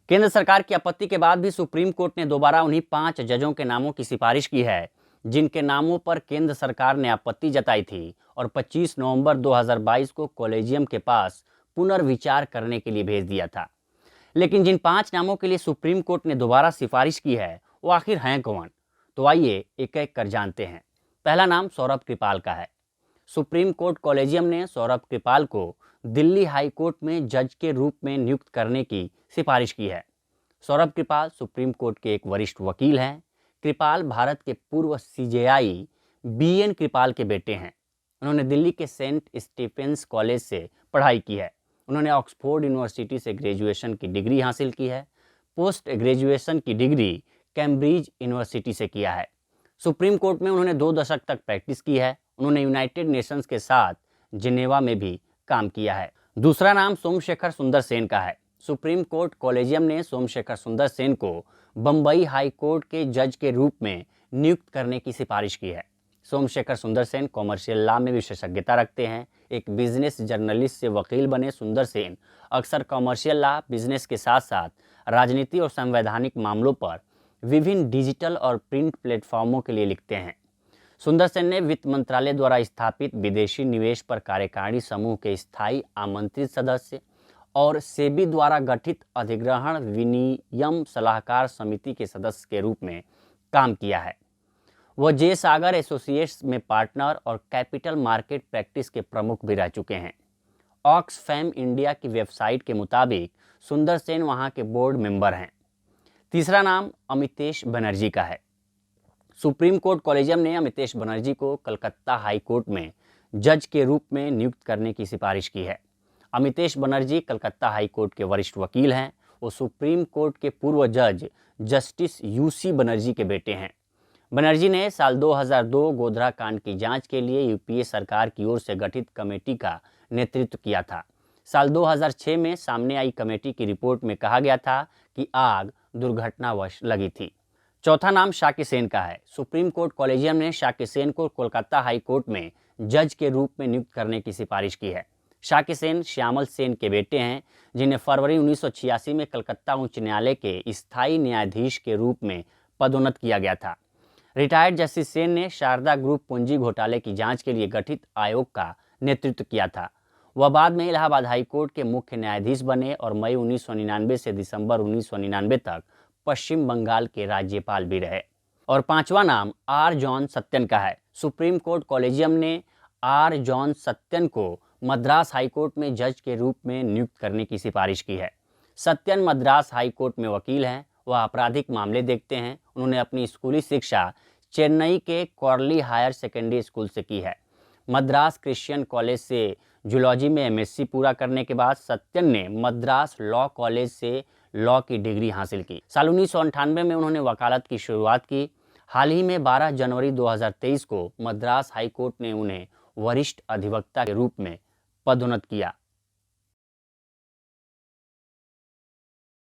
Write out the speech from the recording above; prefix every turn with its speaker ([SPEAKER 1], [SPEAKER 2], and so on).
[SPEAKER 1] केंद्र सरकार की आपत्ति के बाद भी सुप्रीम कोर्ट ने दोबारा उन्हीं 5 जजों के नामों की सिफारिश की है जिनके नामों पर केंद्र सरकार ने आपत्ति जताई थी और 25 नवंबर 2022 को कॉलेजियम के पास पुनर्विचार करने के लिए भेज दिया था। लेकिन जिन 5 नामों के लिए सुप्रीम कोर्ट ने दोबारा सिफारिश की है वो आखिर हैं कौन, तो आइए एक एक कर जानते हैं। पहला नाम सौरभ कृपाल का है। सुप्रीम कोर्ट कॉलेजियम ने सौरभ कृपाल को दिल्ली हाई कोर्ट में जज के रूप में नियुक्त करने की सिफारिश की है। सौरभ कृपाल सुप्रीम कोर्ट के एक वरिष्ठ वकील हैं। कृपाल भारत के पूर्व सीजेआई बीएन कृपाल के बेटे हैं। उन्होंने दिल्ली के सेंट स्टीफेंस कॉलेज से पढ़ाई की है। उन्होंने ऑक्सफोर्ड यूनिवर्सिटी से ग्रेजुएशन की डिग्री हासिल की है। पोस्ट ग्रेजुएशन की डिग्री कैम्ब्रिज यूनिवर्सिटी से किया है। सुप्रीम कोर्ट में उन्होंने 2 दशक तक प्रैक्टिस की है। उन्होंने यूनाइटेड नेशंस के साथ जिनेवा में भी काम किया है। दूसरा नाम सोमशेखर सुंदर सेन का है। सुप्रीम कोर्ट कॉलेजियम ने सोमशेखर सुंदर सेन को बंबई हाई कोर्ट के जज के रूप में नियुक्त करने की सिफारिश की है। सोमशेखर सुंदर सेन कॉमर्शियल लॉ में विशेषज्ञता रखते हैं। एक बिजनेस जर्नलिस्ट से वकील बने सुंदर सेन अक्सर कॉमर्शियल लॉ, बिजनेस के साथ साथ राजनीति और संवैधानिक मामलों पर विभिन्न डिजिटल और प्रिंट प्लेटफॉर्मों के लिए लिखते हैं। सुंदर सेन ने वित्त मंत्रालय द्वारा स्थापित विदेशी निवेश पर कार्यकारिणी समूह के स्थायी आमंत्रित सदस्य और सेबी द्वारा गठित अधिग्रहण विनियम सलाहकार समिति के सदस्य के रूप में काम किया है। वह जे सागर एसोसिएट्स में पार्टनर और कैपिटल मार्केट प्रैक्टिस के प्रमुख भी रह चुके हैं। ऑक्सफैम इंडिया की वेबसाइट के मुताबिक सुंदर सेन वहां के बोर्ड मेंबर हैं। तीसरा नाम अमितेश बनर्जी का है। सुप्रीम कोर्ट कॉलेजियम ने अमितेश बनर्जी को कलकत्ता हाई कोर्ट में जज के रूप में नियुक्त करने की सिफारिश की है। अमितेश बनर्जी कलकत्ता हाई कोर्ट के वरिष्ठ वकील हैं। वो सुप्रीम कोर्ट के पूर्व जज जस्टिस यूसी बनर्जी के बेटे हैं। बनर्जी ने साल 2002 गोधरा कांड की जांच के लिए यूपीए सरकार की ओर से गठित कमेटी का नेतृत्व किया था। साल 2006 में सामने आई कमेटी की रिपोर्ट में कहा गया था कि आग दुर्घटनावश लगी थी। चौथा नाम शाक्य सेन का है। सुप्रीम कोर्ट कॉलेजियम ने शाक्य सेन को कोलकाता हाई कोर्ट में जज के रूप में नियुक्त करने की सिफारिश की है। शाक्य सेन श्यामल सेन के बेटे हैं, जिन्हें फरवरी 1986 में कलकत्ता उच्च न्यायालय के स्थायी न्यायाधीश के रूप में पदोन्नत किया गया था। रिटायर्ड जस्टिस सेन ने शारदा ग्रुप पूंजी घोटाले की जांच के लिए गठित आयोग का नेतृत्व किया था। वह बाद में इलाहाबाद हाई कोर्ट के मुख्य न्यायाधीश बने और मई 1999 से दिसंबर 1999 तक पश्चिम बंगाल के राज्यपाल भी रहे। और पांचवा नाम आर जॉन सत्यन का है। सुप्रीम कोर्ट कॉलेजियम ने आर जॉन सत्यन को मद्रास हाई कोर्ट में जज के रूप में नियुक्त करने की सिफारिश की है। सत्यन मद्रास हाई कोर्ट में वकील हैं। वह आपराधिक मामले देखते हैं। उन्होंने अपनी स्कूली शिक्षा चेन्नई के कॉर्ली हायर सेकेंडरी स्कूल से की है। मद्रास क्रिश्चियन कॉलेज से जूलॉजी में एमएससी पूरा करने के बाद सत्यन ने मद्रास लॉ कॉलेज से लॉ की डिग्री हासिल की। साल 1998 में उन्होंने वकालत की शुरुआत की। हाल ही में 12 जनवरी 2023 को मद्रास हाई कोर्ट ने उन्हें वरिष्ठ अधिवक्ता के रूप में पदोन्नत किया।